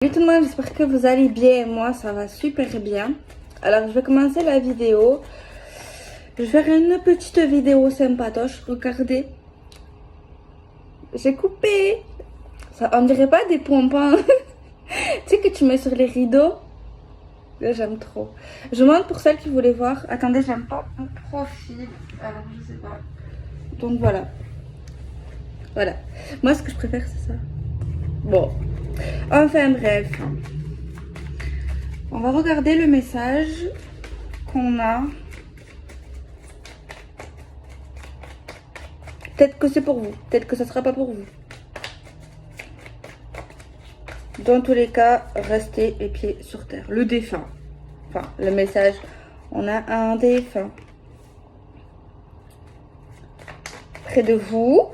Salut tout le monde, j'espère que vous allez bien. Moi, ça va super bien. Alors, je vais commencer la vidéo. Je vais faire une petite vidéo sympatoche. Regardez. J'ai coupé. Ça, on dirait pas des pompons. Tu sais que tu mets sur les rideaux. J'aime trop. Je montre pour celles qui voulaient voir. Attendez, j'aime pas mon profil. Alors, je sais pas. Donc, voilà. Voilà. Moi, ce que je préfère, c'est ça. Bon. Enfin, bref. On va regarder le message qu'on a. Peut-être que c'est pour vous. Peut-être que ça sera pas pour vous. Dans tous les cas, restez les pieds sur terre. Le défunt. Enfin, le message. On a un défunt. Près de vous.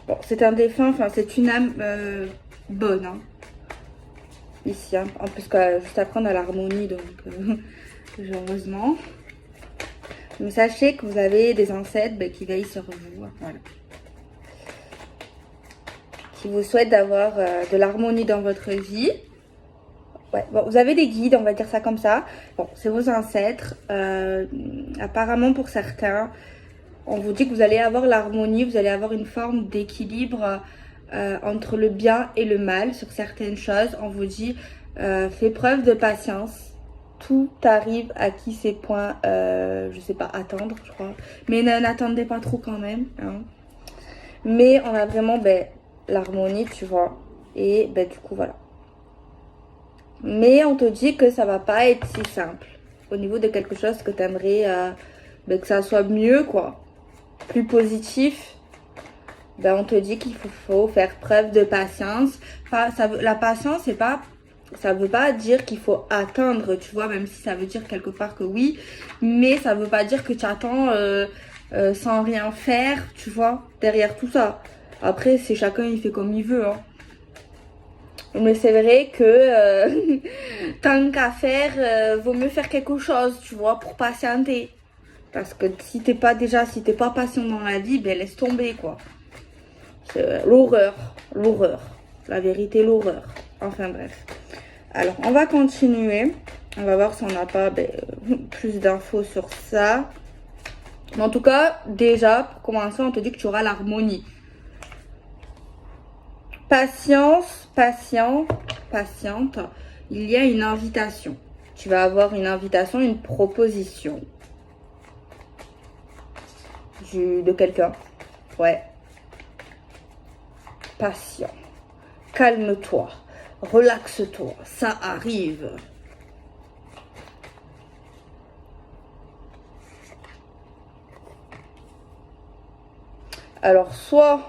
Bon, c'est un défunt. Enfin, c'est une âme bonne. Hein. Ici. Hein. En plus, juste après, on a l'harmonie. Donc, heureusement. Mais sachez que vous avez des ancêtres qui veillent sur vous. Voilà. Qui vous souhaitent d'avoir de l'harmonie dans votre vie. Ouais, bon, vous avez des guides, on va dire ça comme ça. Bon, c'est vos ancêtres. Apparemment, pour certains, on vous dit que vous allez avoir l'harmonie, vous allez avoir une forme d'équilibre entre le bien et le mal sur certaines choses. On vous dit, fais preuve de patience. Tout arrive à qui ses points, je sais pas, attendre, je crois. Mais n'attendez pas trop quand même. Hein. Mais on a vraiment l'harmonie, tu vois. Et du coup, voilà. Mais on te dit que ça va pas être si simple. Au niveau de quelque chose que tu aimerais que ça soit mieux, quoi. Plus positif. On te dit qu'il faut faire preuve de patience. Enfin, la patience, c'est pas... Ça veut pas dire qu'il faut attendre, tu vois, même si ça veut dire quelque part que oui. Mais ça veut pas dire que tu attends sans rien faire, tu vois, derrière tout ça. Après, c'est chacun, il fait comme il veut, hein. Mais c'est vrai que tant qu'à faire, vaut mieux faire quelque chose, tu vois, pour patienter. Parce que si t'es pas patient dans la vie, laisse tomber, quoi. C'est l'horreur. La vérité, l'horreur. Enfin, bref. Alors, on va continuer. On va voir si on n'a pas plus d'infos sur ça. Mais en tout cas, déjà, pour commencer, on te dit que tu auras l'harmonie. Patience, patiente. Il y a une invitation. Tu vas avoir une invitation, une proposition. De quelqu'un. Ouais. Patient. Calme-toi. Relaxe-toi. Ça arrive. Alors, soit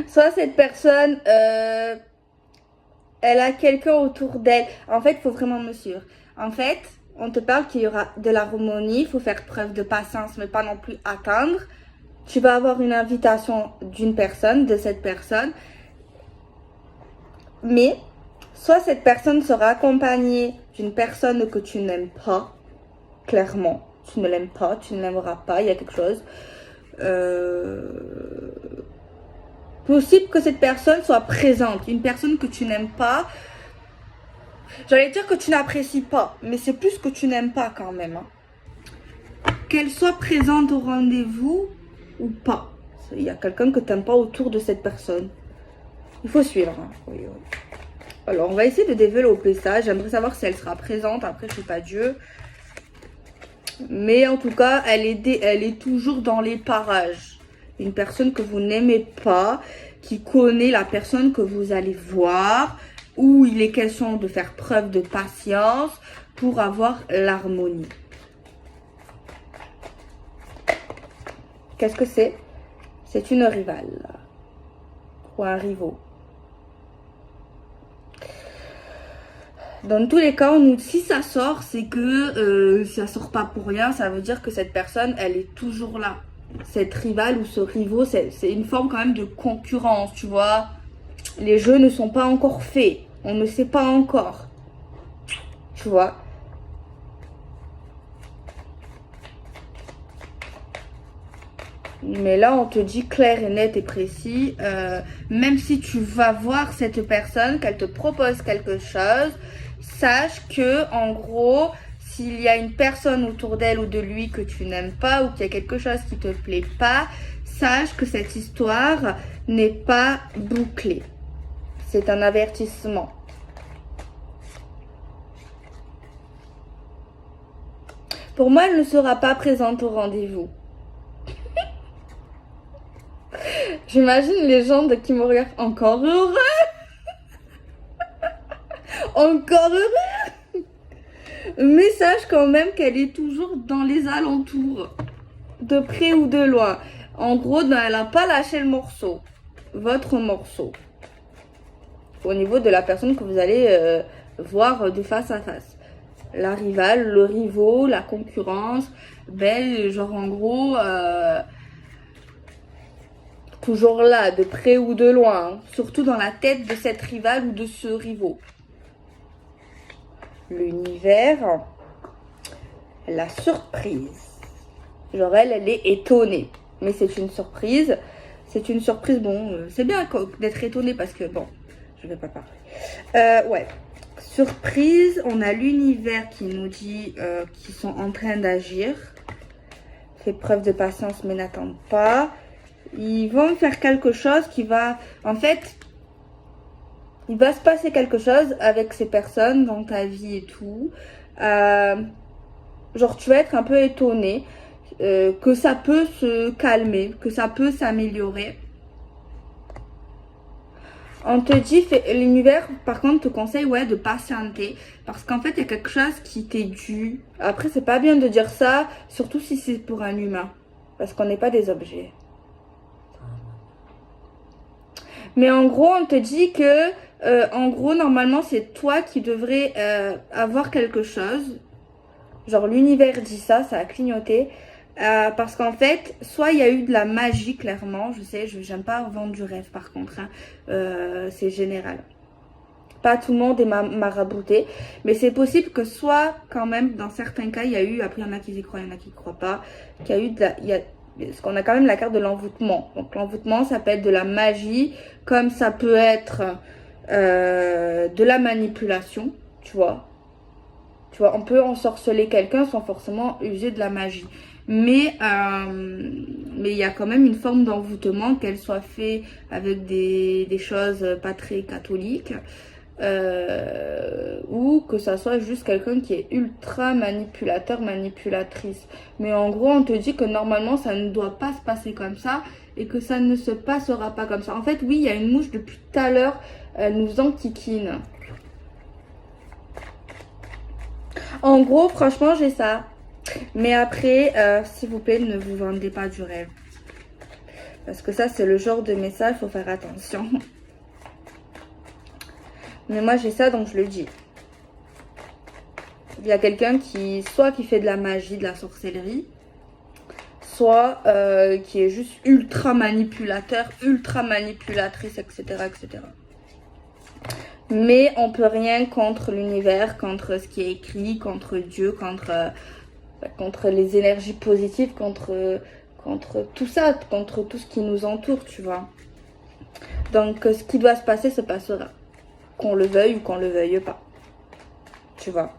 cette personne, elle a quelqu'un autour d'elle. En fait, il faut vraiment me suivre. En fait, on te parle qu'il y aura de l'harmonie. Il faut faire preuve de patience, mais pas non plus attendre. Tu vas avoir une invitation d'une personne, de cette personne. Mais, soit cette personne sera accompagnée d'une personne que tu n'aimes pas. Clairement, tu ne l'aimes pas, tu ne l'aimeras pas. Il y a quelque chose. Possible que cette personne soit présente. Une personne que tu n'aimes pas. J'allais dire que tu n'apprécies pas. Mais c'est plus que tu n'aimes pas quand même. Hein. Qu'elle soit présente au rendez-vous ou pas. Il y a quelqu'un que tu n'aimes pas autour de cette personne. Il faut suivre. Hein. Oui. Alors, on va essayer de développer ça. J'aimerais savoir si elle sera présente. Après, je ne sais pas Dieu. Mais en tout cas, elle est toujours dans les parages. Une personne que vous n'aimez pas, qui connaît la personne que vous allez voir, où il est question de faire preuve de patience pour avoir l'harmonie. Qu'est-ce que c'est? C'est une rivale. Ou un rivaux. Dans tous les cas, si ça sort, c'est que ça sort pas pour rien. Ça veut dire que cette personne, elle est toujours là. Cette rivale ou ce rivaux, c'est une forme quand même de concurrence, tu vois. Les jeux ne sont pas encore faits. On ne sait pas encore. Tu vois. Mais là, on te dit clair et net et précis. Même si tu vas voir cette personne, qu'elle te propose quelque chose, sache que, en gros, s'il y a une personne autour d'elle ou de lui que tu n'aimes pas ou qu'il y a quelque chose qui te plaît pas, sache que cette histoire n'est pas bouclée. C'est un avertissement. Pour moi, elle ne sera pas présente au rendez-vous. J'imagine les gens qui me regardent encore heureux. Encore heureux. Mais sache quand même qu'elle est toujours dans les alentours. De près ou de loin. En gros, elle n'a pas lâché le morceau. Votre morceau. Au niveau de la personne que vous allez voir de face à face. La rivale, le rivaux, la concurrence. Ben, genre en gros... toujours là, de près ou de loin, hein. Surtout dans la tête de cette rivale ou de ce rivaux. L'univers, la surprise. Genre elle est étonnée. Mais c'est une surprise. C'est une surprise, bon, c'est bien d'être étonnée parce que, bon, je vais pas parler. Ouais, surprise, on a l'univers qui nous dit qu'ils sont en train d'agir. Fait preuve de patience mais n'attends pas. Ils vont faire quelque chose qui va... En fait, il va se passer quelque chose avec ces personnes dans ta vie et tout. Genre, tu vas être un peu étonné que ça peut se calmer, que ça peut s'améliorer. On te dit, l'univers, par contre, te conseille ouais, de patienter. Parce qu'en fait, il y a quelque chose qui t'est dû. Après, c'est pas bien de dire ça, surtout si c'est pour un humain. Parce qu'on n'est pas des objets. Mais en gros, on te dit que, en gros, normalement, c'est toi qui devrais avoir quelque chose. Genre, l'univers dit ça, ça a clignoté. Parce qu'en fait, soit il y a eu de la magie, clairement. Je sais, j'aime pas vendre du rêve, par contre. Hein. C'est général. Pas tout le monde est marabouté. Mais c'est possible que soit, quand même, dans certains cas, il y a eu... Après, il y en a qui y croient, il y en a qui y croient pas. Qu'il y a eu de la... Parce qu'on a quand même la carte de l'envoûtement. Donc l'envoûtement, ça peut être de la magie, comme ça peut être de la manipulation, tu vois. Tu vois, on peut ensorceler quelqu'un sans forcément user de la magie. Mais il y a quand même une forme d'envoûtement, qu'elle soit faite avec des choses pas très catholiques. Ou que ça soit juste quelqu'un qui est ultra manipulateur, manipulatrice. Mais en gros, on te dit que normalement, ça ne doit pas se passer comme ça et que ça ne se passera pas comme ça. En fait, oui, il y a une mouche depuis tout à l'heure, elle nous enquiquine. En gros, franchement, j'ai ça. Mais après, s'il vous plaît, ne vous vendez pas du rêve. Parce que ça, c'est le genre de message, il faut faire attention. Mais moi, j'ai ça, donc je le dis. Il y a quelqu'un qui, soit qui fait de la magie, de la sorcellerie, soit qui est juste ultra manipulateur, ultra manipulatrice, etc., etc. Mais on peut rien contre l'univers, contre ce qui est écrit, contre Dieu, contre les énergies positives, contre tout ça, contre tout ce qui nous entoure, tu vois. Donc, ce qui doit se passer, se passera. Qu'on le veuille ou qu'on le veuille pas. Tu vois.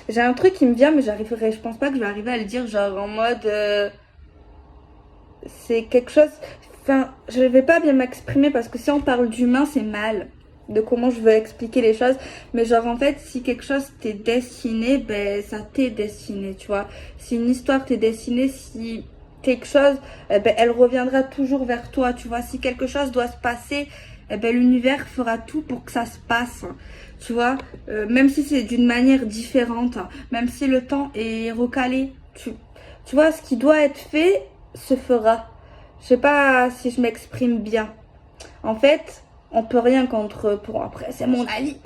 J'ai un truc qui me vient, mais je pense pas que je vais arriver à le dire, genre en mode... c'est quelque chose... Enfin, je vais pas bien m'exprimer parce que si on parle d'humain, c'est mal. De comment je veux expliquer les choses. Mais genre en fait, si quelque chose t'est destiné, ben ça t'est destiné, tu vois. Si une histoire t'est destinée, si... quelque chose, ben, elle reviendra toujours vers toi, tu vois. Si quelque chose doit se passer, ben, l'univers fera tout pour que ça se passe, tu vois. Même si c'est d'une manière différente, même si le temps est recalé, tu vois, ce qui doit être fait se fera. Je sais pas si je m'exprime bien. En fait, on peut rien contre, après c'est mon avis,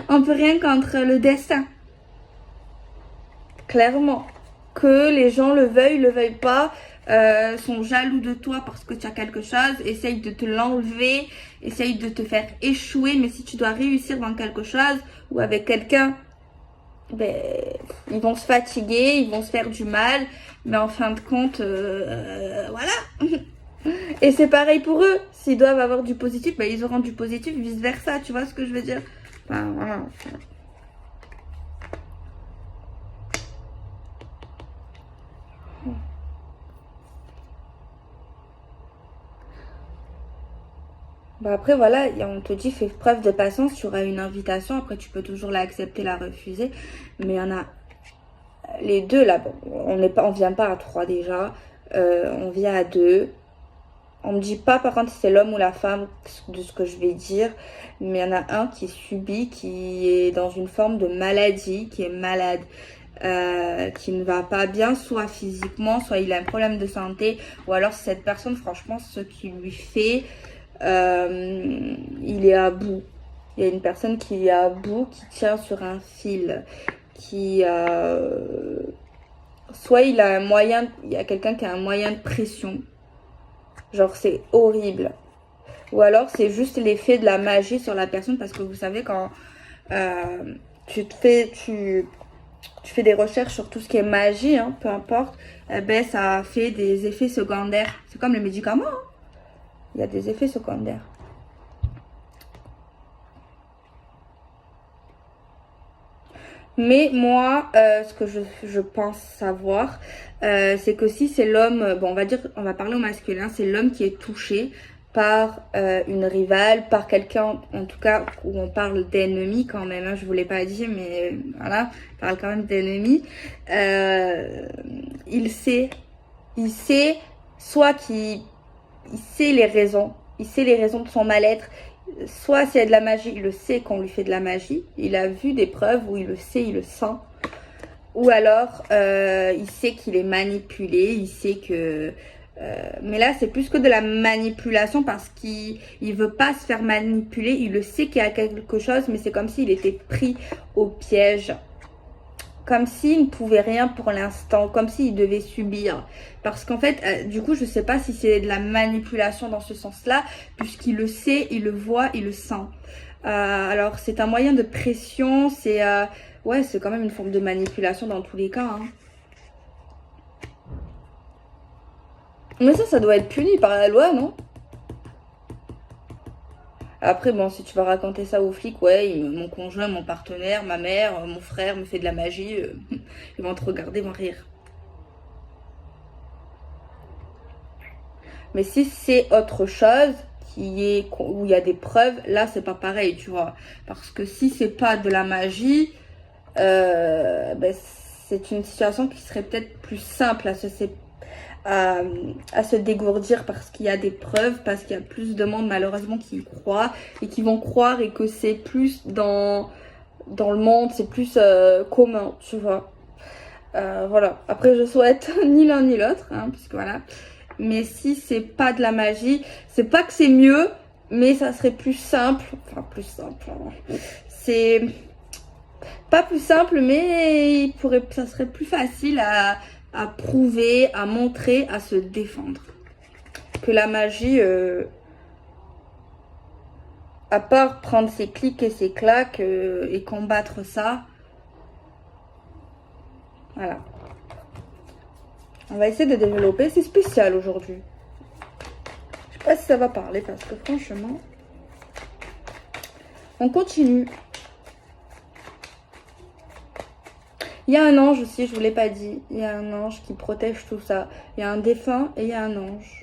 on peut rien contre le destin. Clairement. Que les gens le veuillent pas, sont jaloux de toi parce que tu as quelque chose, essayent de te l'enlever, essayent de te faire échouer. Mais si tu dois réussir dans quelque chose ou avec quelqu'un, ben, ils vont se fatiguer, ils vont se faire du mal, mais en fin de compte, voilà. Et c'est pareil pour eux. S'ils doivent avoir du positif, ben, ils auront du positif, vice-versa. Tu vois ce que je veux dire? Enfin, voilà. Bah après, voilà, on te dit, fais preuve de patience, tu auras une invitation. Après, tu peux toujours l'accepter, la refuser. Mais il y en a les deux là. Bon, on vient pas à trois déjà. On vient à deux. On me dit pas par contre si c'est l'homme ou la femme de ce que je vais dire, mais il y en a un qui subit, qui est dans une forme de maladie, qui est malade, qui ne va pas bien, soit physiquement, soit il a un problème de santé, ou alors cette personne, franchement, ce qui lui fait, il est à bout. Il y a une personne qui est à bout, qui tient sur un fil, qui soit il a un moyen, il y a quelqu'un qui a un moyen de pression. Genre, c'est horrible. Ou alors, c'est juste l'effet de la magie sur la personne. Parce que vous savez, quand tu fais des recherches sur tout ce qui est magie, hein, peu importe, ben, ça fait des effets secondaires. C'est comme les médicaments. Hein. Il y a des effets secondaires. Mais moi, ce que je pense savoir, c'est que si c'est l'homme, bon, on va parler au masculin, c'est l'homme qui est touché par une rivale, par quelqu'un, en tout cas, où on parle d'ennemi quand même, hein, je vous l'ai pas dit, mais voilà, on parle quand même d'ennemi. Il sait, soit qu'il sait il sait les raisons de son mal-être, soit s'il y a de la magie, il le sait qu'on lui fait de la magie. Il a vu des preuves où il le sait, il le sent. Ou alors, il sait qu'il est manipulé, il sait que... mais là, c'est plus que de la manipulation parce qu'il ne veut pas se faire manipuler. Il le sait qu'il y a quelque chose, mais c'est comme s'il était pris au piège. Comme s'il ne pouvait rien pour l'instant, comme s'il devait subir. Parce qu'en fait, du coup, je ne sais pas si c'est de la manipulation dans ce sens-là, puisqu'il le sait, il le voit, il le sent. Alors, c'est un moyen de pression, ouais, c'est quand même une forme de manipulation dans tous les cas. Hein. Mais ça doit être puni par la loi, non? Après, bon, si tu vas raconter ça aux flics, ouais, mon conjoint, mon partenaire, ma mère, mon frère me fait de la magie, ils vont te regarder, ils vont rire. Mais si c'est autre chose, où il y a des preuves, là, c'est pas pareil, tu vois. Parce que si c'est pas de la magie, ben, c'est une situation qui serait peut-être plus simple à se dégourdir parce qu'il y a des preuves, parce qu'il y a plus de monde malheureusement qui y croient et qui vont croire et que c'est plus dans le monde, c'est plus commun, tu vois. Voilà. Après, je souhaite ni l'un ni l'autre, hein, puisque voilà. Mais si c'est pas de la magie, c'est pas que c'est mieux, mais ça serait plus simple. Enfin, plus simple. C'est pas plus simple, mais ça serait plus facile à prouver, à montrer, à se défendre. Que la magie, à part prendre ses clics et ses claques et combattre ça, voilà. On va essayer de développer. C'est spécial aujourd'hui. Je sais pas si ça va parler parce que franchement, on continue. Il y a un ange aussi, je vous l'ai pas dit. Il y a un ange qui protège tout ça. Il y a un défunt et il y a un ange.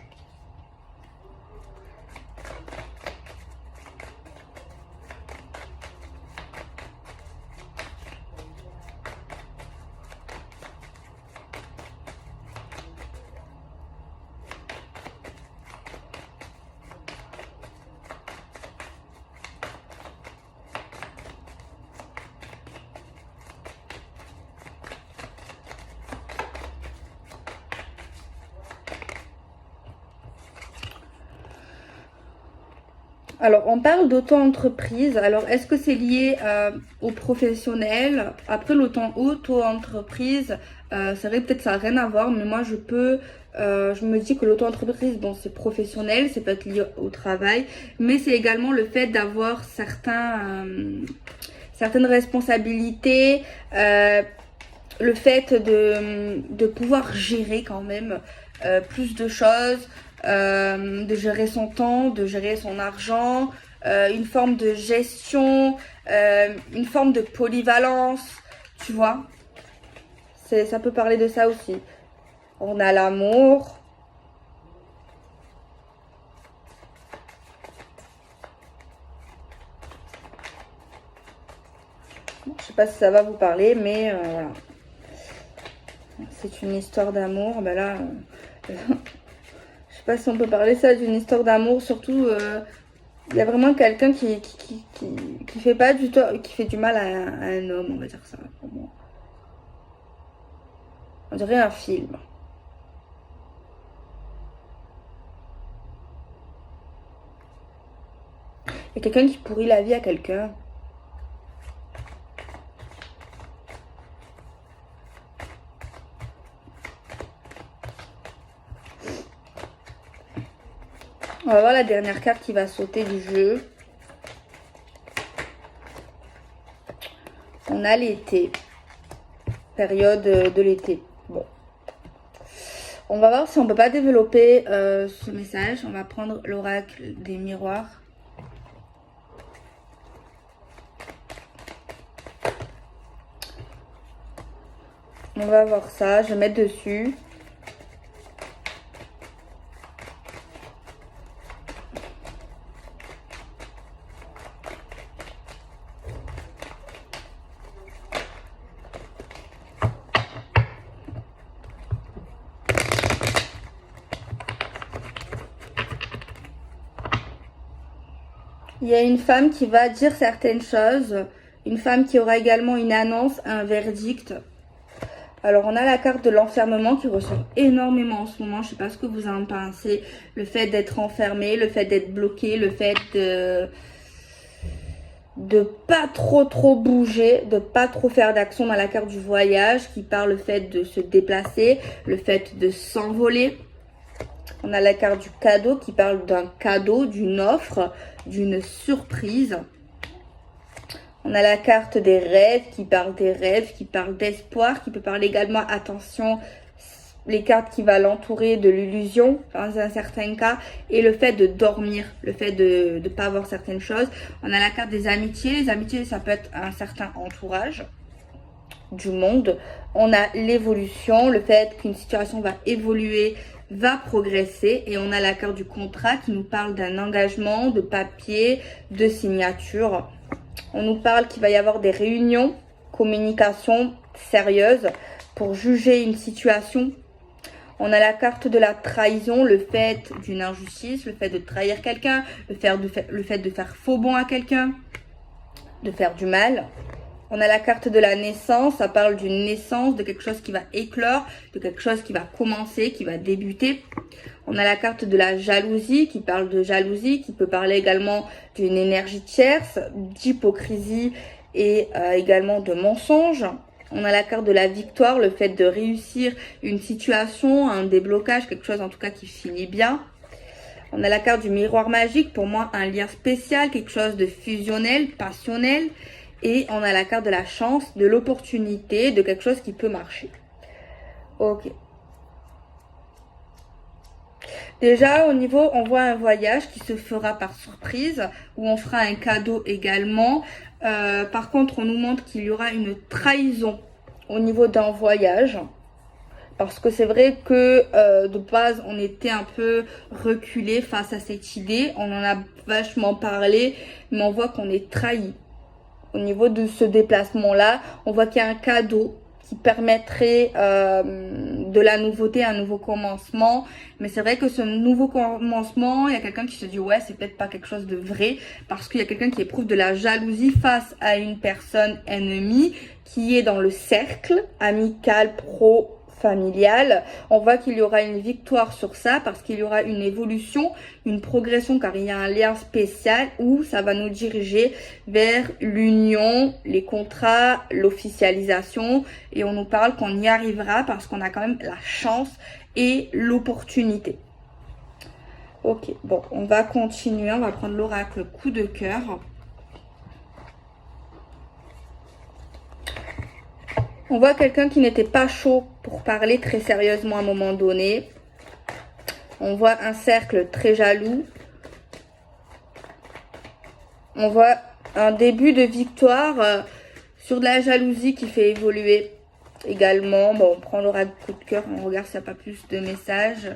Alors, on parle d'auto-entreprise. Alors, est-ce que c'est lié aux professionnels? Après, l'auto-entreprise, c'est vrai, peut-être ça n'a rien à voir, mais moi, je me dis que l'auto-entreprise, bon, c'est professionnel, c'est peut être lié au travail, mais c'est également le fait d'avoir certaines responsabilités, le fait de pouvoir gérer quand même plus de choses, de gérer son temps, de gérer son argent, une forme de gestion, une forme de polyvalence, tu vois. Ça peut parler de ça aussi. On a l'amour. Je sais pas si ça va vous parler, mais voilà. C'est une histoire d'amour. Ben là, je sais pas si on peut parler ça d'une histoire d'amour. Surtout, il y a vraiment quelqu'un qui fait pas du tout, qui fait du mal à un homme, on va dire ça pour moi. On dirait un film. Il y a quelqu'un qui pourrit la vie à quelqu'un. On va voir la dernière carte qui va sauter du jeu. On a l'été. Période de l'été. Bon. On va voir si on peut pas développer ce message. On va prendre l'oracle des miroirs. On va voir ça. Je vais mettre dessus. Il y a une femme qui va dire certaines choses. Une femme qui aura également une annonce, un verdict. Alors, on a la carte de l'enfermement qui ressort énormément en ce moment. Je ne sais pas ce que vous en pensez. Le fait d'être enfermé, le fait d'être bloqué, le fait de pas trop bouger, de pas trop faire d'action. Dans la carte du voyage qui parle le fait de se déplacer, le fait de s'envoler. On a la carte du cadeau qui parle d'un cadeau, d'une offre, d'une surprise. On a la carte des rêves, qui parle d'espoir, qui peut parler également, attention, les cartes qui vont l'entourer de l'illusion, dans un certain cas, et le fait de dormir, le fait de ne pas avoir certaines choses. On a la carte des amitiés. Les amitiés, ça peut être un certain entourage du monde. On a l'évolution, le fait qu'une situation va évoluer, va progresser, et on a la carte du contrat qui nous parle d'un engagement, de papier, de signature. On nous parle qu'il va y avoir des réunions, communication sérieuse pour juger une situation. On a la carte de la trahison, le fait d'une injustice, le fait de trahir quelqu'un, le fait de faire faux bond à quelqu'un, de faire du mal. On a la carte de la naissance, ça parle d'une naissance, de quelque chose qui va éclore, de quelque chose qui va commencer, qui va débuter. On a la carte de la jalousie, qui parle de jalousie, qui peut parler également d'une énergie tierce, d'hypocrisie et également de mensonge. On a la carte de la victoire, le fait de réussir une situation, un déblocage, quelque chose en tout cas qui finit bien. On a la carte du miroir magique, pour moi un lien spécial, quelque chose de fusionnel, passionnel. Et on a la carte de la chance, de l'opportunité, de quelque chose qui peut marcher. Ok. Déjà, au niveau, on voit un voyage qui se fera par surprise, où on fera un cadeau également. Par contre, on nous montre qu'il y aura une trahison au niveau d'un voyage. Parce que c'est vrai que de base, on était un peu reculé face à cette idée. On en a vachement parlé, mais on voit qu'on est trahi. Au niveau de ce déplacement-là, on voit qu'il y a un cadeau qui permettrait de la nouveauté, un nouveau commencement. Mais c'est vrai que ce nouveau commencement, il y a quelqu'un qui se dit ouais, c'est peut-être pas quelque chose de vrai, parce qu'il y a quelqu'un qui éprouve de la jalousie face à une personne ennemie qui est dans le cercle amical, pro, familial. On voit qu'il y aura une victoire sur ça parce qu'il y aura une évolution, une progression, car il y a un lien spécial où ça va nous diriger vers l'union, les contrats, l'officialisation, et on nous parle qu'on y arrivera parce qu'on a quand même la chance et l'opportunité. Ok, bon, on va continuer, on va prendre l'oracle coup de cœur. On voit quelqu'un qui n'était pas chaud pour parler très sérieusement à un moment donné. On voit un cercle très jaloux. On voit un début de victoire sur de la jalousie qui fait évoluer également. Bon, on prend l'oracle coup de cœur, on regarde s'il n'y a pas plus de messages.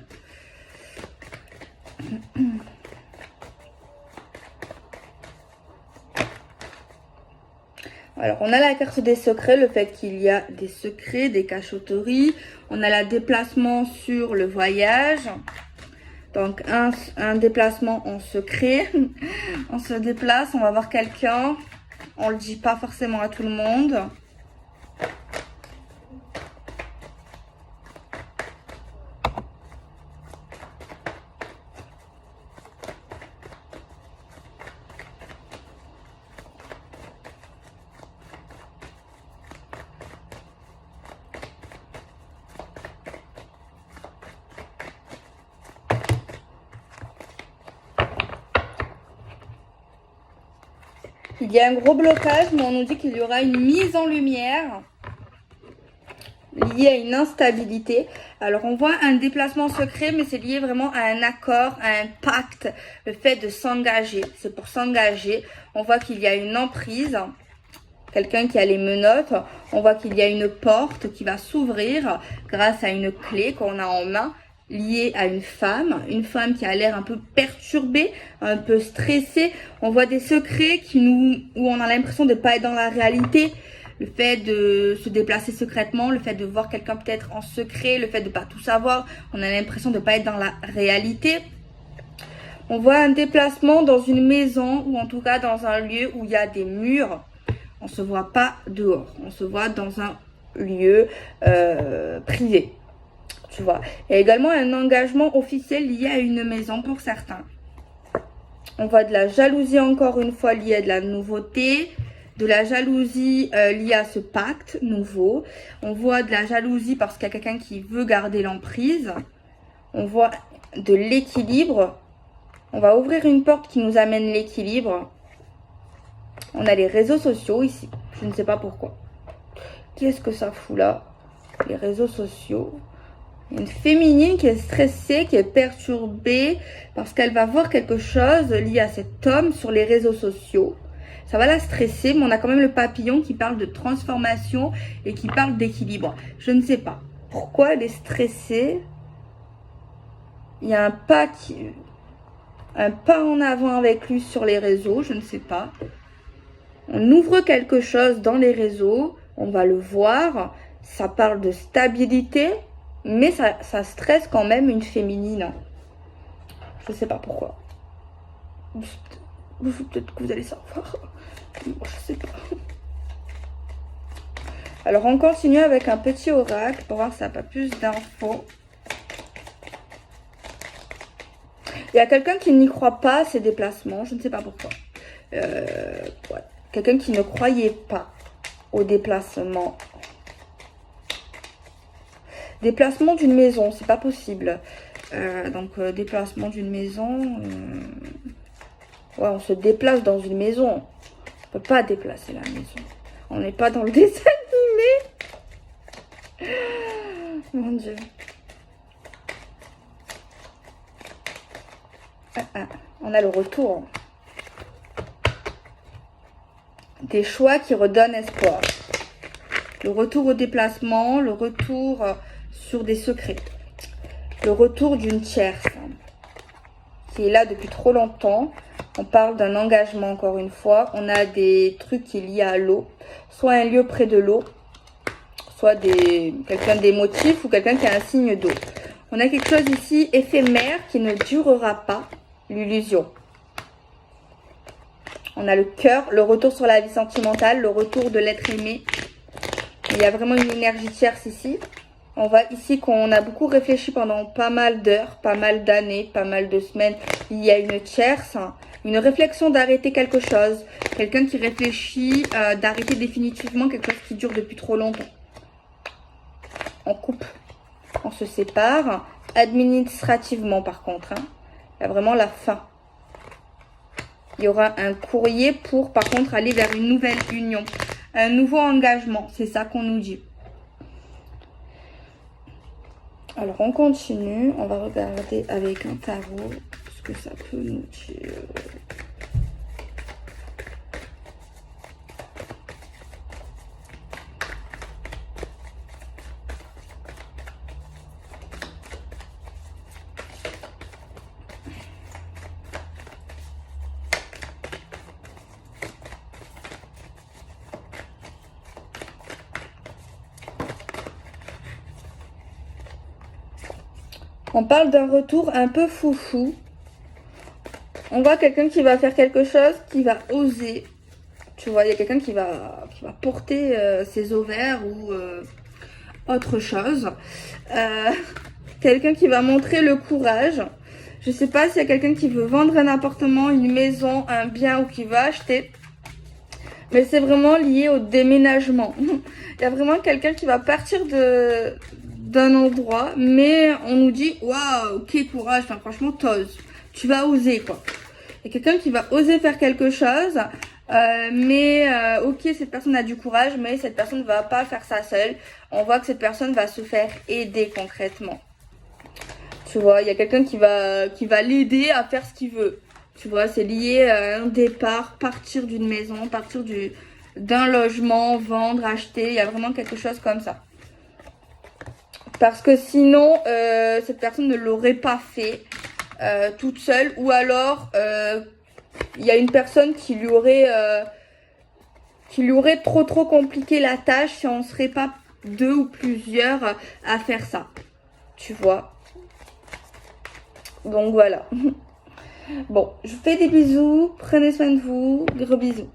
Alors, on a la carte des secrets, le fait qu'il y a des secrets, des cachotteries. On a le déplacement sur le voyage. Donc, un déplacement en secret. On se déplace, on va voir quelqu'un. On ne le dit pas forcément à tout le monde. Il y a un gros blocage, mais on nous dit qu'il y aura une mise en lumière liée à une instabilité. Alors, on voit un déplacement secret, mais c'est lié vraiment à un accord, à un pacte, le fait de s'engager. C'est pour s'engager. On voit qu'il y a une emprise, quelqu'un qui a les menottes. On voit qu'il y a une porte qui va s'ouvrir grâce à une clé qu'on a en main, liée à une femme qui a l'air un peu perturbée, un peu stressée. On voit des secrets où on a l'impression de ne pas être dans la réalité. Le fait de se déplacer secrètement, le fait de voir quelqu'un peut-être en secret, le fait de ne pas tout savoir, on a l'impression de ne pas être dans la réalité. On voit un déplacement dans une maison ou en tout cas dans un lieu où il y a des murs. On ne se voit pas dehors, on se voit dans un lieu privé. Tu vois. Il y a également un engagement officiel lié à une maison pour certains. On voit de la jalousie encore une fois liée à de la nouveauté. De la jalousie liée à ce pacte nouveau. On voit de la jalousie parce qu'il y a quelqu'un qui veut garder l'emprise. On voit de l'équilibre. On va ouvrir une porte qui nous amène l'équilibre. On a les réseaux sociaux ici. Je ne sais pas pourquoi. Qu'est-ce que ça fout là? Les réseaux sociaux. Une féminine qui est stressée, qui est perturbée parce qu'elle va voir quelque chose lié à cet homme sur les réseaux sociaux. Ça va la stresser, mais on a quand même le papillon qui parle de transformation et qui parle d'équilibre. Je ne sais pas pourquoi elle est stressée. Il y a un pas en avant avec lui sur les réseaux, je ne sais pas. On ouvre quelque chose dans les réseaux, on va le voir. Ça parle de stabilité. Mais ça stresse quand même une féminine. Je ne sais pas pourquoi. Peut-être que vous allez savoir. Bon, je sais pas. Alors, on continue avec un petit oracle pour voir si ça n'a pas plus d'infos. Il y a quelqu'un qui n'y croit pas à ces déplacements. Je ne sais pas pourquoi. Ouais. Quelqu'un qui ne croyait pas aux déplacements. Déplacement d'une maison, c'est pas possible. Déplacement d'une maison. Ouais, on se déplace dans une maison. On peut pas déplacer la maison. On n'est pas dans le dessin animé. Mon Dieu. On a le retour. Des choix qui redonnent espoir. Le retour au déplacement, le retour sur des secrets. Le retour d'une tierce qui est là depuis trop longtemps. On parle d'un engagement encore une fois. On a des trucs qui sont liés à l'eau. Soit un lieu près de l'eau, soit quelqu'un d'émotif ou quelqu'un qui a un signe d'eau. On a quelque chose ici éphémère qui ne durera pas, l'illusion. On a le cœur, le retour sur la vie sentimentale, le retour de l'être aimé. Il y a vraiment une énergie tierce ici. On voit ici qu'on a beaucoup réfléchi pendant pas mal d'heures, pas mal d'années, pas mal de semaines. Il y a une tierce, une réflexion d'arrêter quelque chose. Quelqu'un qui réfléchit d'arrêter définitivement quelque chose qui dure depuis trop longtemps. On coupe, on se sépare. Administrativement par contre, il y a vraiment la fin. Il y aura un courrier pour par contre aller vers une nouvelle union. Un nouveau engagement, c'est ça qu'on nous dit. Alors on continue, on va regarder avec un tarot ce que ça peut nous dire. On parle d'un retour un peu foufou. On voit quelqu'un qui va faire quelque chose, qui va oser. Tu vois, il y a quelqu'un qui va porter ses ovaires ou autre chose. Quelqu'un qui va montrer le courage. Je sais pas s'il y a quelqu'un qui veut vendre un appartement, une maison, un bien ou qui va acheter. Mais c'est vraiment lié au déménagement. Il y a vraiment quelqu'un qui va partir d'un endroit, mais on nous dit waouh, quel courage, enfin, franchement, t'oses, tu vas oser quoi. Il y a quelqu'un qui va oser faire quelque chose, ok, cette personne a du courage, mais cette personne ne va pas faire ça seule. On voit que cette personne va se faire aider concrètement. Tu vois, il y a quelqu'un qui va l'aider à faire ce qu'il veut. Tu vois, c'est lié à un départ, partir d'une maison, partir d'un logement, vendre, acheter. Il y a vraiment quelque chose comme ça. Parce que sinon, cette personne ne l'aurait pas fait toute seule. Ou alors, il y a une personne qui lui aurait trop compliqué la tâche si on ne serait pas deux ou plusieurs à faire ça. Tu vois. Donc voilà. Bon, je vous fais des bisous. Prenez soin de vous. Gros bisous.